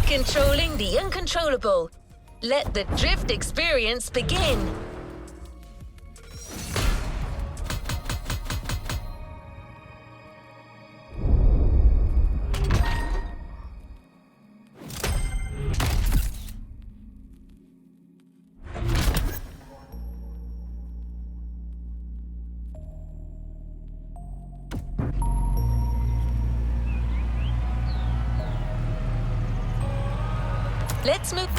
Controlling the uncontrollable. Let the drift experience begin. Let's move.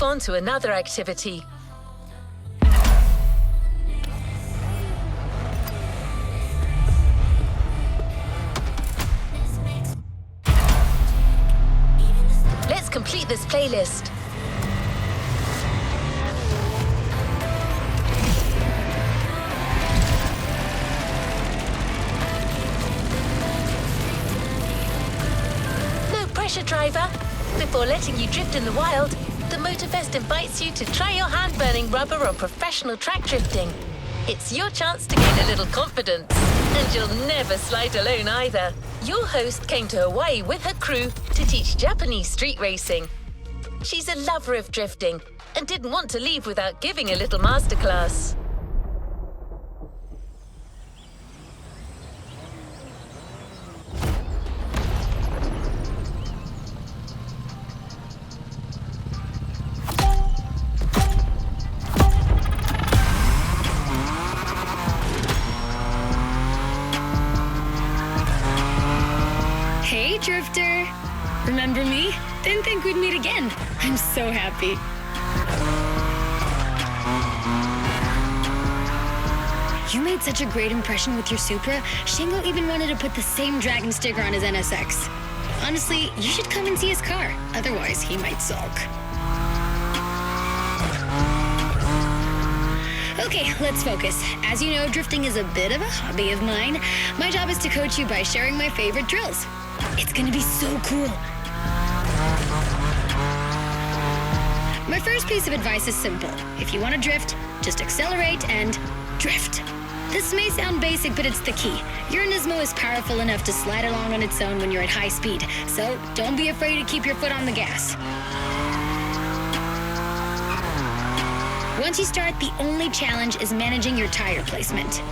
On to another activity. Let's complete this playlist. No pressure, driver. Before letting you drift in the wild, the Motorfest invites you to try your hand-burning rubber on professional track drifting. It's your chance to gain a little confidence, and you'll never slide alone either. Your host came to Hawaii with her crew to teach Japanese street racing. She's a lover of drifting and didn't want to leave without giving a little masterclass. Hey, Drifter! Remember me? Didn't think we'd meet again. I'm so happy. You made such a great impression with your Supra, Shingo even wanted to put the same Dragon sticker on his NSX. Honestly, you should come and see his car. Otherwise, he might sulk. Okay, let's focus. As you know, drifting is a bit of a hobby of mine. My job is to coach you by sharing my favorite drills. It's gonna be so cool. My first piece of advice is simple. If you want to drift, just accelerate and drift. This may sound basic, but it's the key. Your Nismo is powerful enough to slide along on its own when you're at high speed, so don't be afraid to keep your foot on the gas. Once you start, the only challenge is managing your tire placement.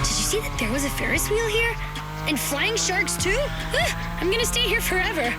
See that there was a Ferris wheel here? And flying sharks too? I'm gonna stay here forever.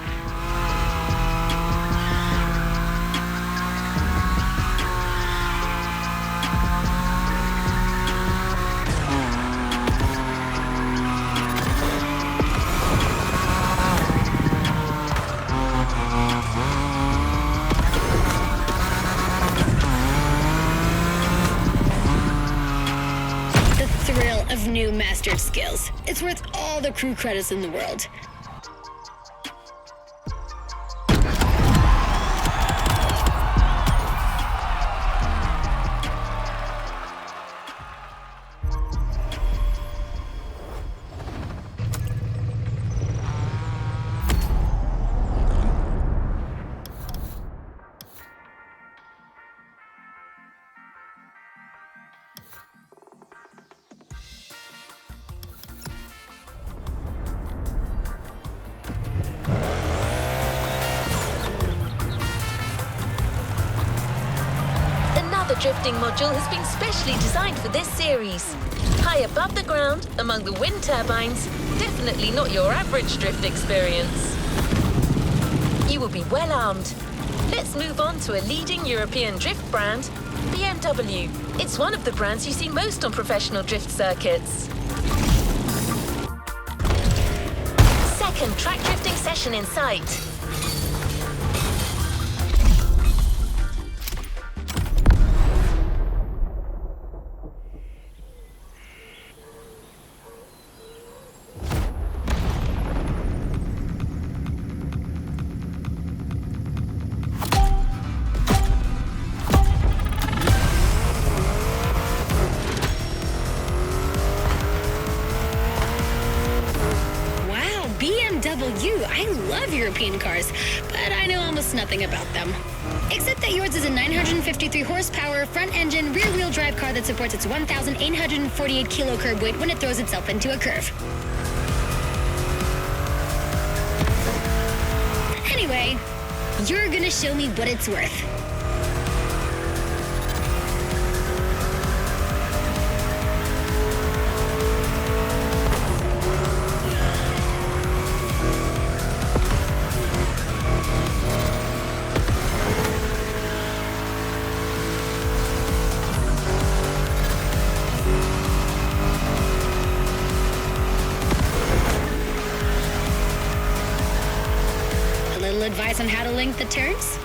Of new mastered skills. It's worth all the crew credits in the world. The drifting module has been specially designed for this series. High above the ground, among the wind turbines, definitely not your average drift experience. You will be well armed. Let's move on to a leading European drift brand, BMW. It's one of the brands you see most on professional drift circuits. second track drifting session in sight. I love European cars, but I know almost nothing about them. Except that yours is a 953 horsepower, front-engine, rear-wheel drive car that supports its 1,848 kilo curb weight when it throws itself into a curve. Anyway, you're gonna show me what it's worth. Advice on how to link the turns?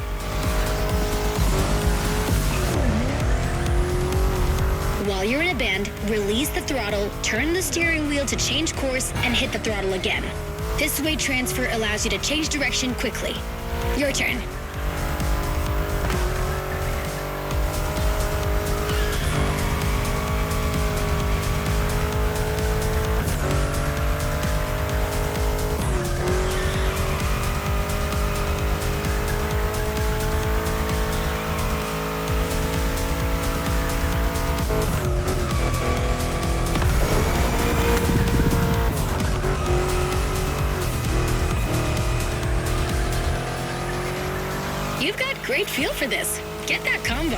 While you're in a bend, release the throttle, turn the steering wheel to change course, and hit the throttle again. This weight transfer allows you to change direction quickly. Your turn. You've got great feel for this. Get that combo.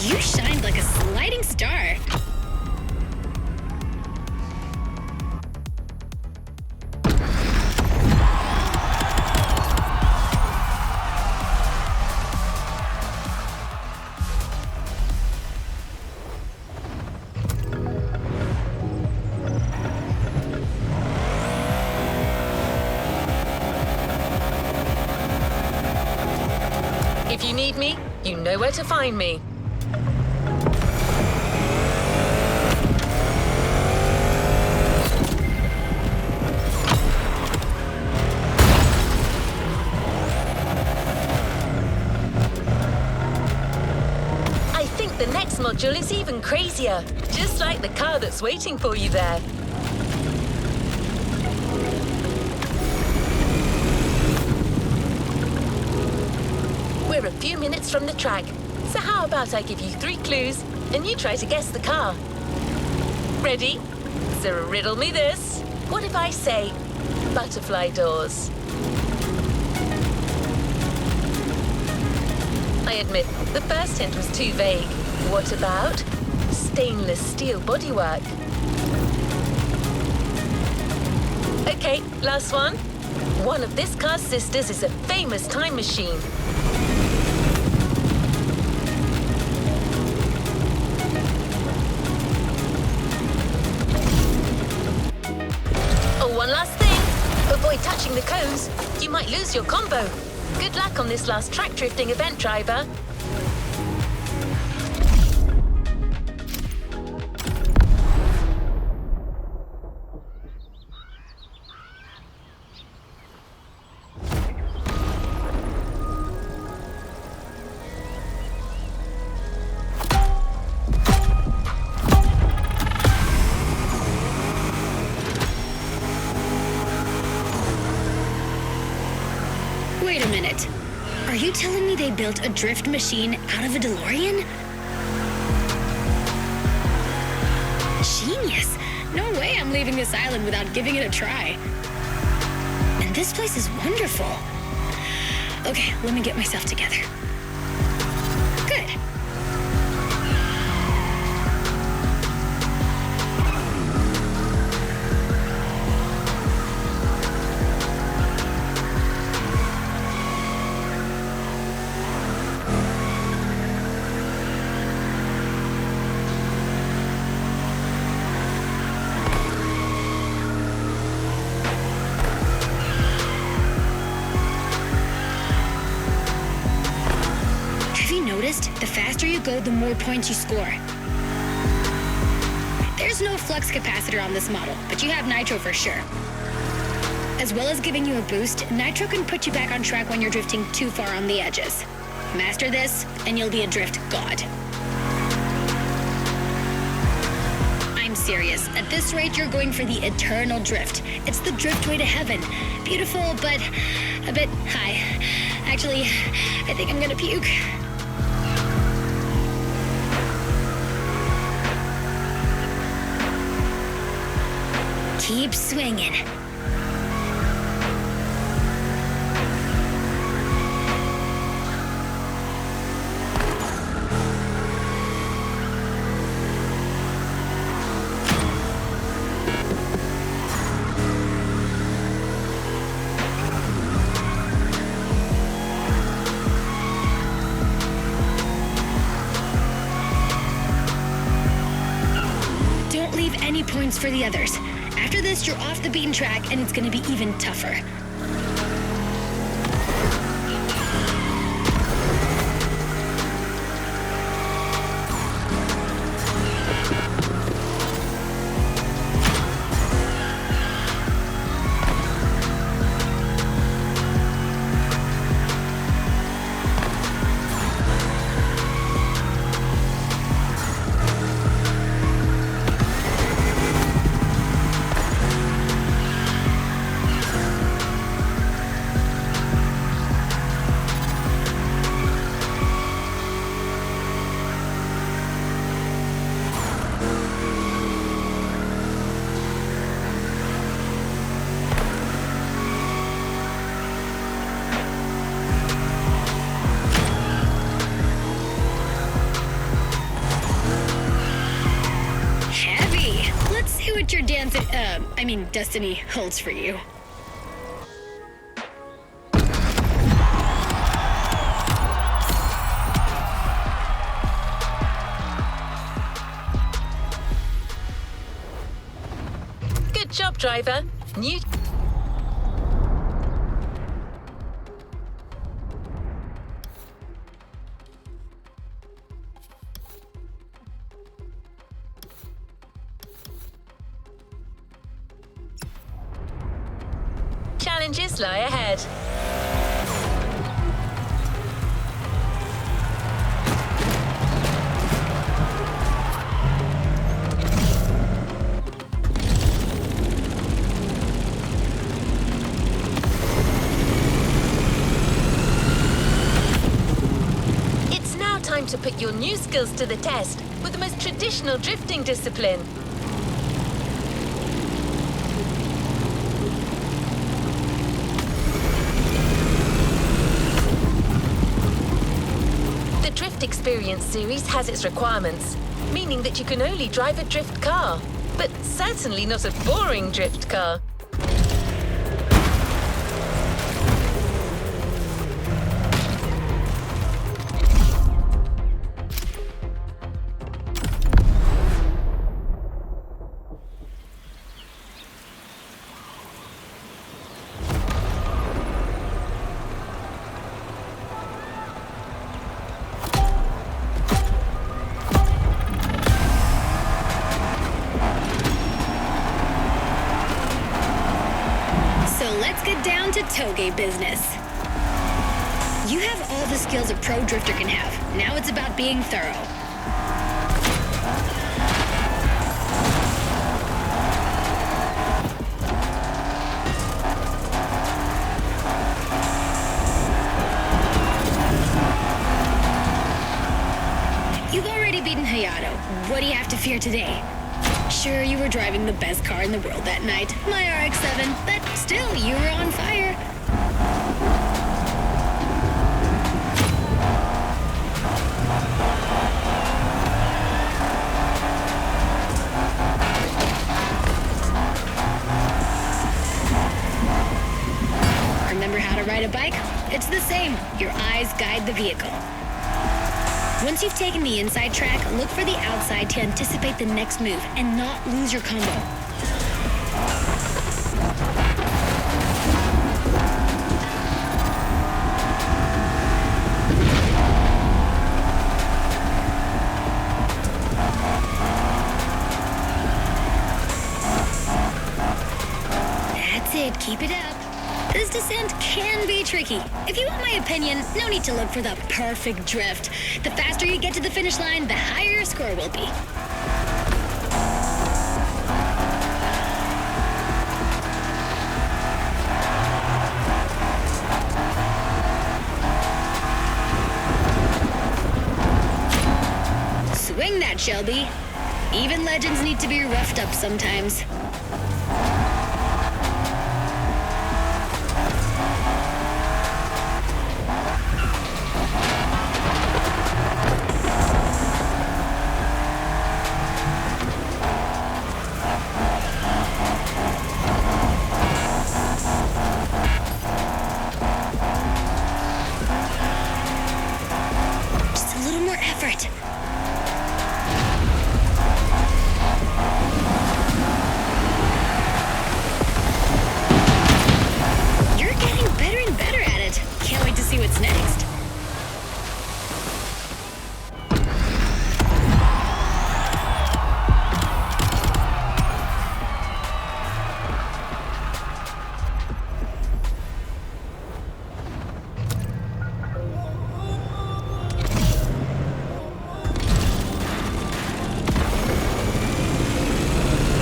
You shined like a sliding star. If you need me, you know where to find me. I think the next module is even crazier, just like the car that's waiting for you there. We're a few minutes from the track, so how about I give you 3 clues and you try to guess the car? Ready? So riddle me this. What if I say butterfly doors? I admit, the first hint was too vague. What about stainless steel bodywork? Okay, last one. One of this car's sisters is a famous time machine. Oh, one last thing. Avoid touching the cones, you might lose your combo. Good luck on this last track drifting event, driver. Wait a minute. Are you telling me they built a drift machine out of a DeLorean? Genius! No way I'm leaving this island without giving it a try. And this place is wonderful. Okay, let me get myself together. Good. The faster you go, the more points you score. There's no flux capacitor on this model, but you have nitro for sure. As well as giving you a boost, nitro can put you back on track when you're drifting too far on the edges. Master this, and you'll be a drift god. I'm serious. At this rate, you're going for the eternal drift. It's the drift way to heaven. Beautiful, but a bit high. Actually, I think I'm gonna puke. Keep swinging. Don't leave any points for the others. After this, you're off the beaten track, and it's gonna be even tougher. Your destiny holds for you. Good job, driver. New challenges lie ahead. It's now time to put your new skills to the test with the most traditional drifting discipline. Experience series has its requirements, meaning that you can only drive a drift car, but certainly not a boring drift car. get down to toge business. You have all the skills a pro drifter can have. Now it's about being thorough. You've already beaten Hayato. What do you have to fear today? Sure, you were driving the best car in the world that night, my RX-7, but still, you were on fire. Remember how to ride a bike? It's the same. Your eyes guide the vehicle. Once you've taken the inside track, look for the outside to anticipate the next move and not lose your combo. That's it, keep it up. This descent can be tricky. If you want my opinion, no need to look for the perfect drift. The faster you get to the finish line, the higher your score will be. Swing that, Shelby. Even legends need to be roughed up sometimes.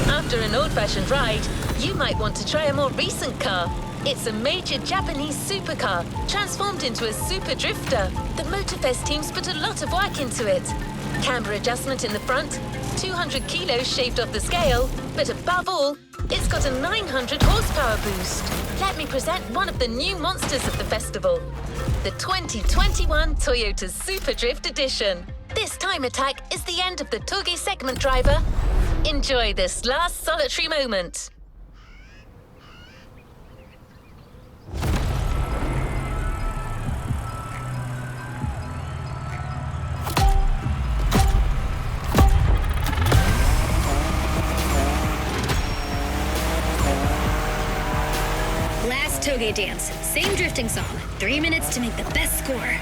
After an old-fashioned ride, you might want to try a more recent car. It's a major Japanese supercar, transformed into a super drifter. The Motorfest teams put a lot of work into it. Camber adjustment in the front, 200 kilos shaved off the scale, but above all, it's got a 900 horsepower boost. Let me present one of the new monsters of the festival, the 2021 Toyota Super Drift Edition. This time attack is the end of the Toge segment, driver. Enjoy this last solitary moment. Last Toge dance. Same drifting song. 3 minutes to make the best score.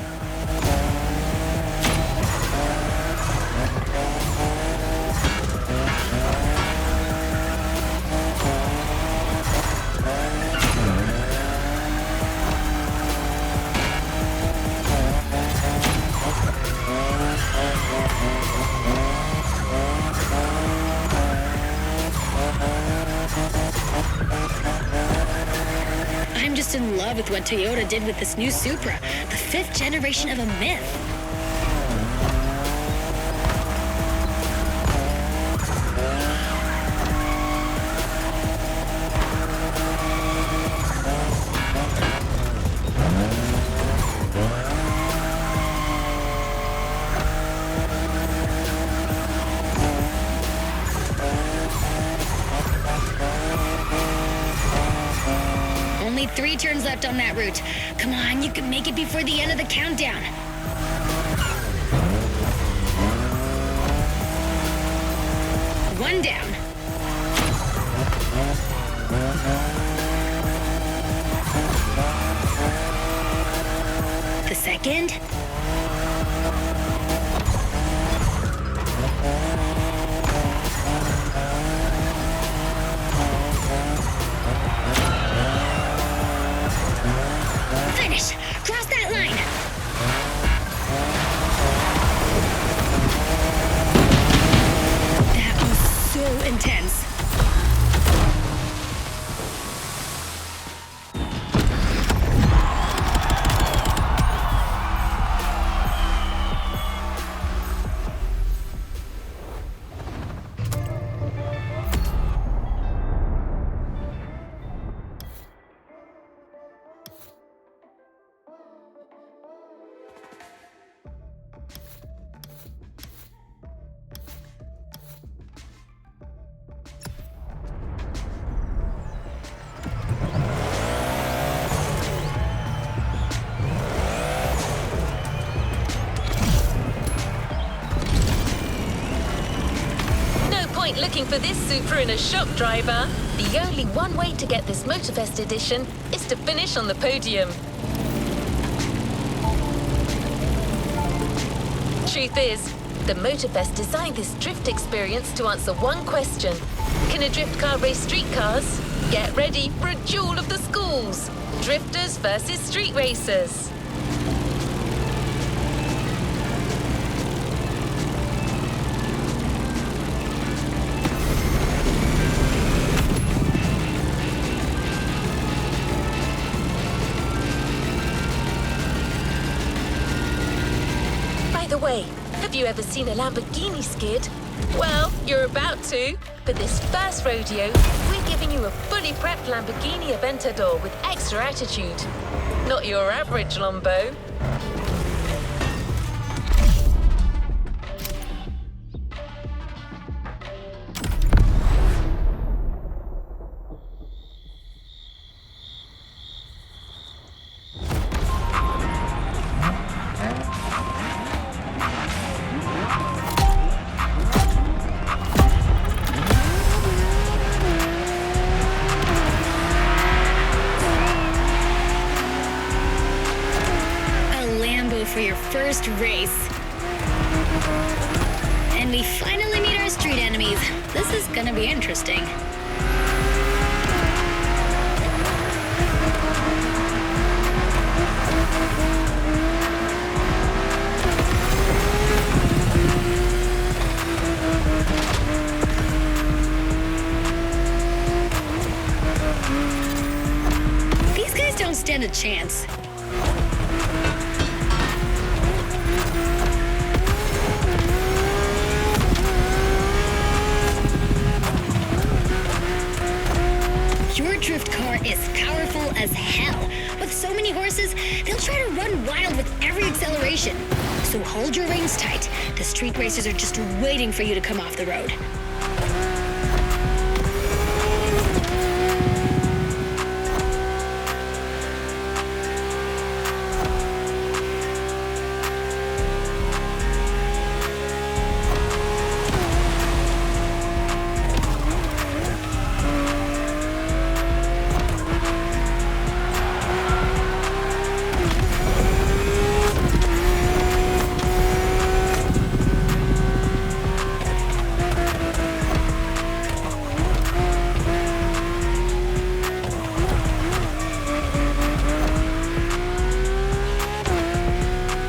I'm just in love with what Toyota did with this new Supra, the 5th generation of a myth. Only 3 turns left on that route. Come on, you can make it before the end of the countdown. One down. The second. Looking for this Supra in a shock driver? The only one way to get this Motorfest edition is to finish on the podium. Truth is, the Motorfest designed this drift experience to answer one question. Can a drift car race street cars? Get ready for a duel of the schools. Drifters versus street racers. By the way, have you ever seen a Lamborghini skid? Well, you're about to. For this first rodeo, we're giving you a fully prepped Lamborghini Aventador with extra attitude. Not your average Lambo. For your first race. And we finally meet our street enemies. This is gonna be interesting. These guys don't stand a chance. Your drift car is powerful as hell. With so many horses, they'll try to run wild with every acceleration. So hold your reins tight. The street racers are just waiting for you to come off the road.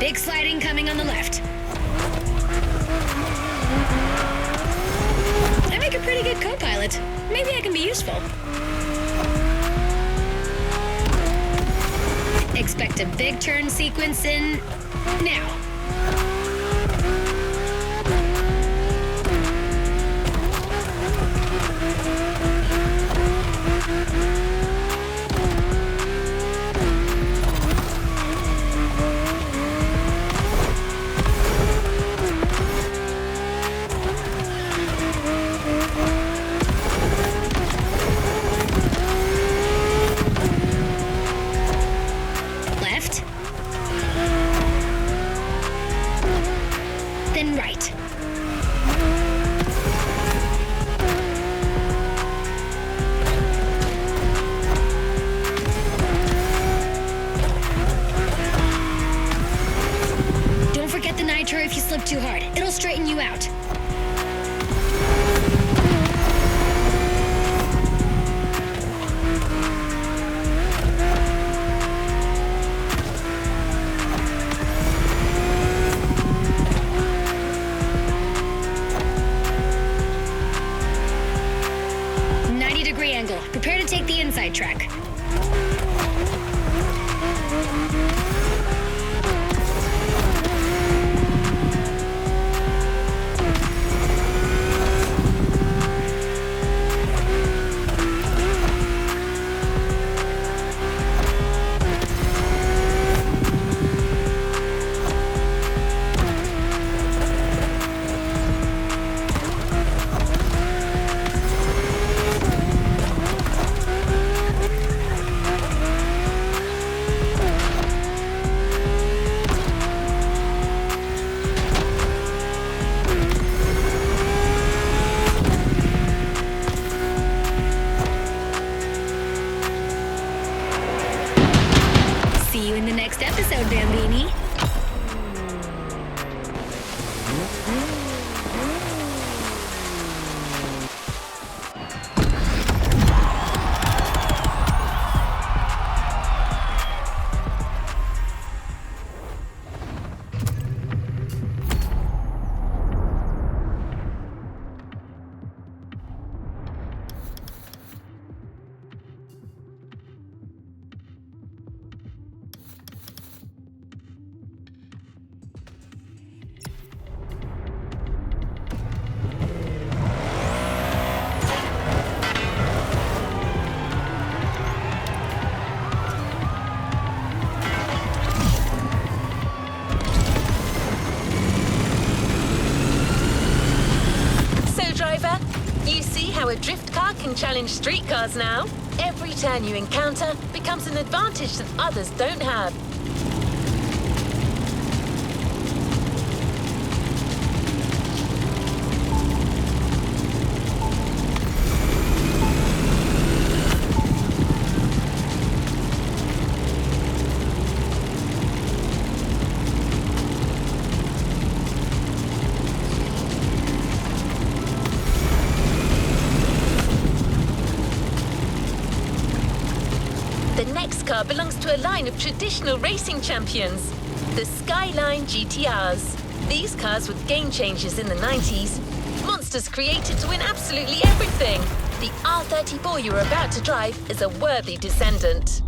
Big sliding coming on the left. I make a pretty good co-pilot. Maybe I can be useful. Expect a big turn sequence in now. Then right. Don't forget the nitro if you slip too hard. It'll straighten you out. Angle. Prepare to take the inside track. next episode, Bambini. You see how a drift car can challenge street cars now? Every turn you encounter becomes an advantage that others don't have. The next car belongs to a line of traditional racing champions, the Skyline GTRs. These cars were game changers in the 90s. Monsters created to win absolutely everything. The R34 you're about to drive is a worthy descendant.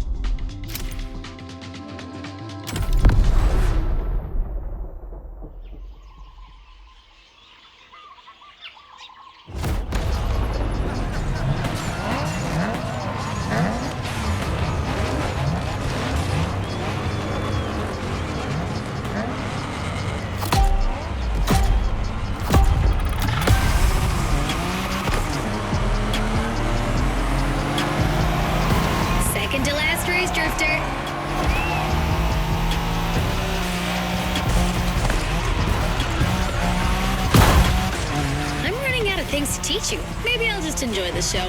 Things to teach you. Maybe I'll just enjoy the show.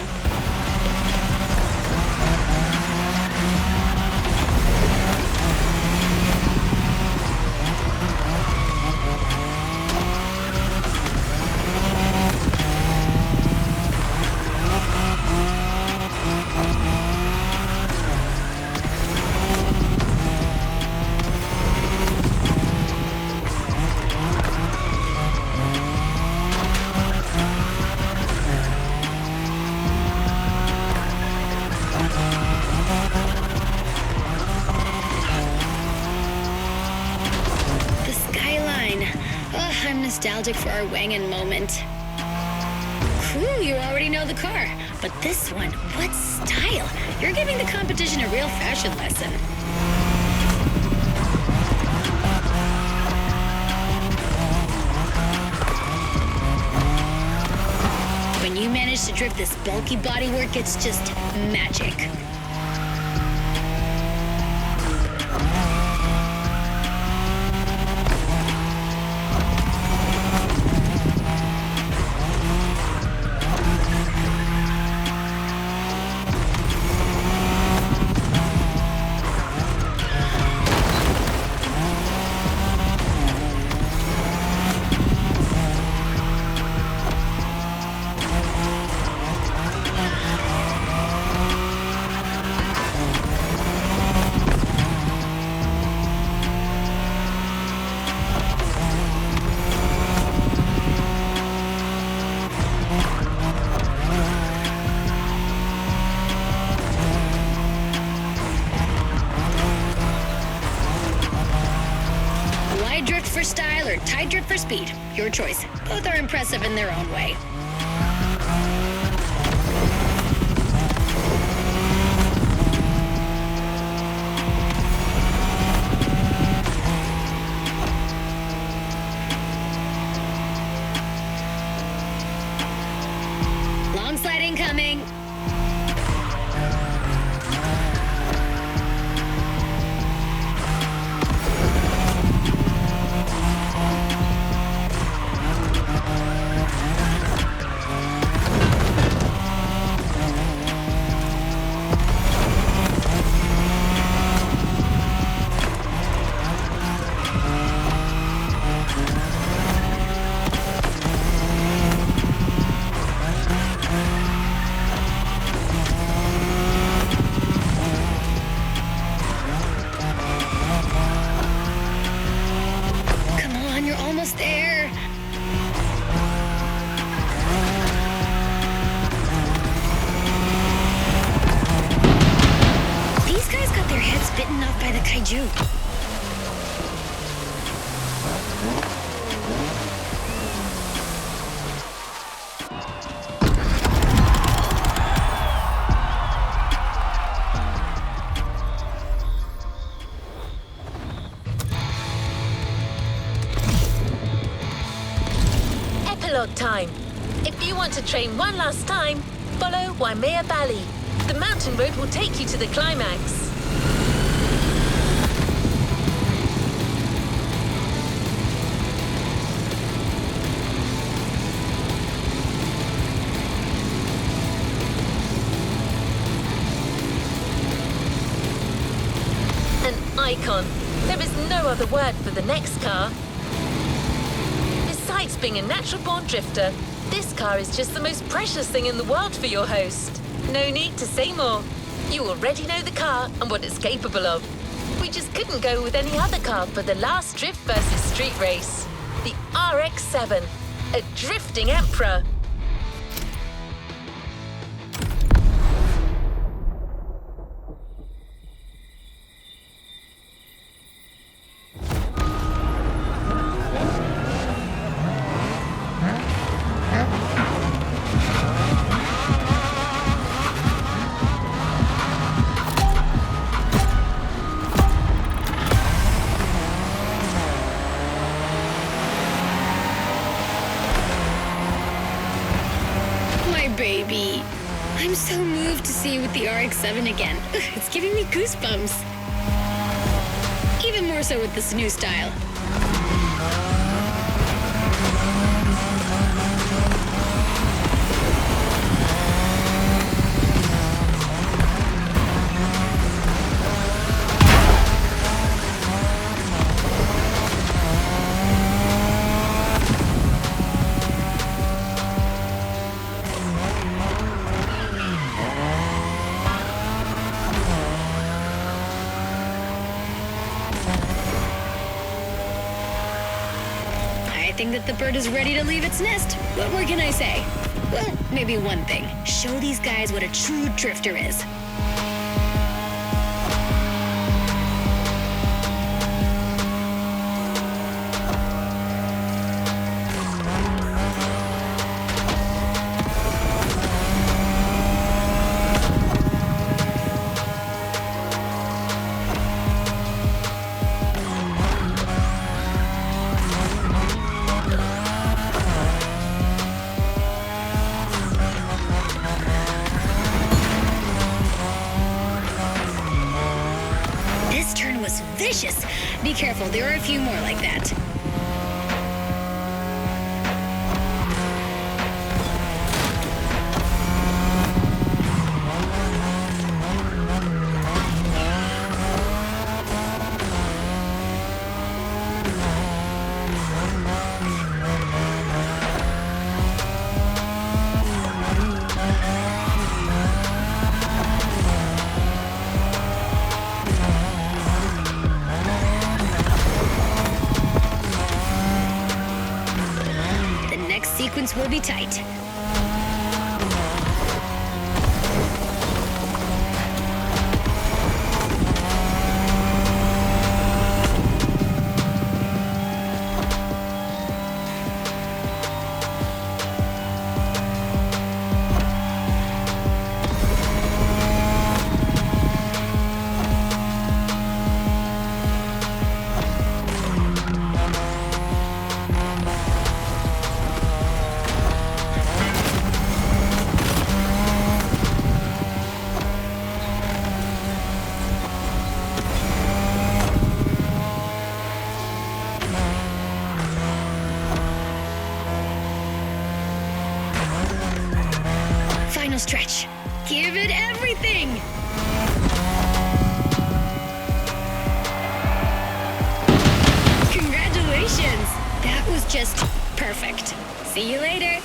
I'm nostalgic for our Wangan moment. Crew, you already know the car. But this one, what style? You're giving the competition a real fashion lesson. When you manage to drift this bulky bodywork, it's just magic. Drift for style or tight drift for speed. Your choice. Both are impressive in their own way. Long slide incoming. behind you. Epilogue time. If you want to train one last time, follow Waimea Valley. The mountain road will take you to the climax. An icon. There is no other word for the next car. Besides being a natural-born drifter, this car is just the most precious thing in the world for your host. No need to say more. You already know the car and what it's capable of. We just couldn't go with any other car for the last drift versus street race. The RX-7, a drifting emperor. Baby. I'm so moved to see you with the RX-7 again. It's giving me goosebumps. Even more so with this new style. I think that the bird is ready to leave its nest. What more can I say? Well, maybe one thing. Show these guys what a true drifter is. Vicious. Be careful, there are a few more like that. Sequence will be tight. Final stretch. Give it everything! Congratulations! That was just perfect. See you later.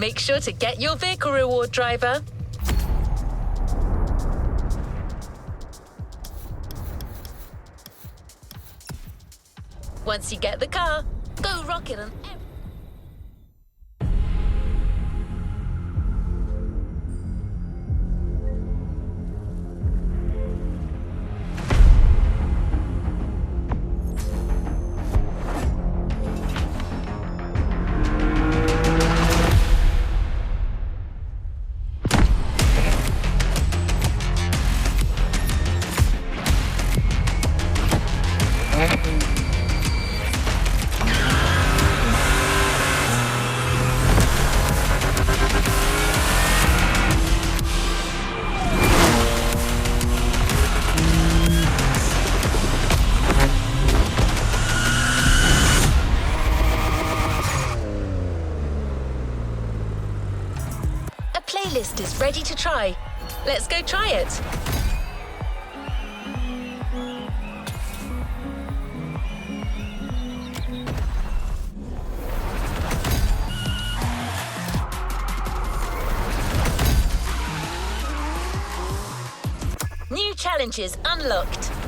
Make sure to get your vehicle reward, driver. Once you get the car, go rock it on every... Playlist is ready to try. Let's go try it. New challenges unlocked.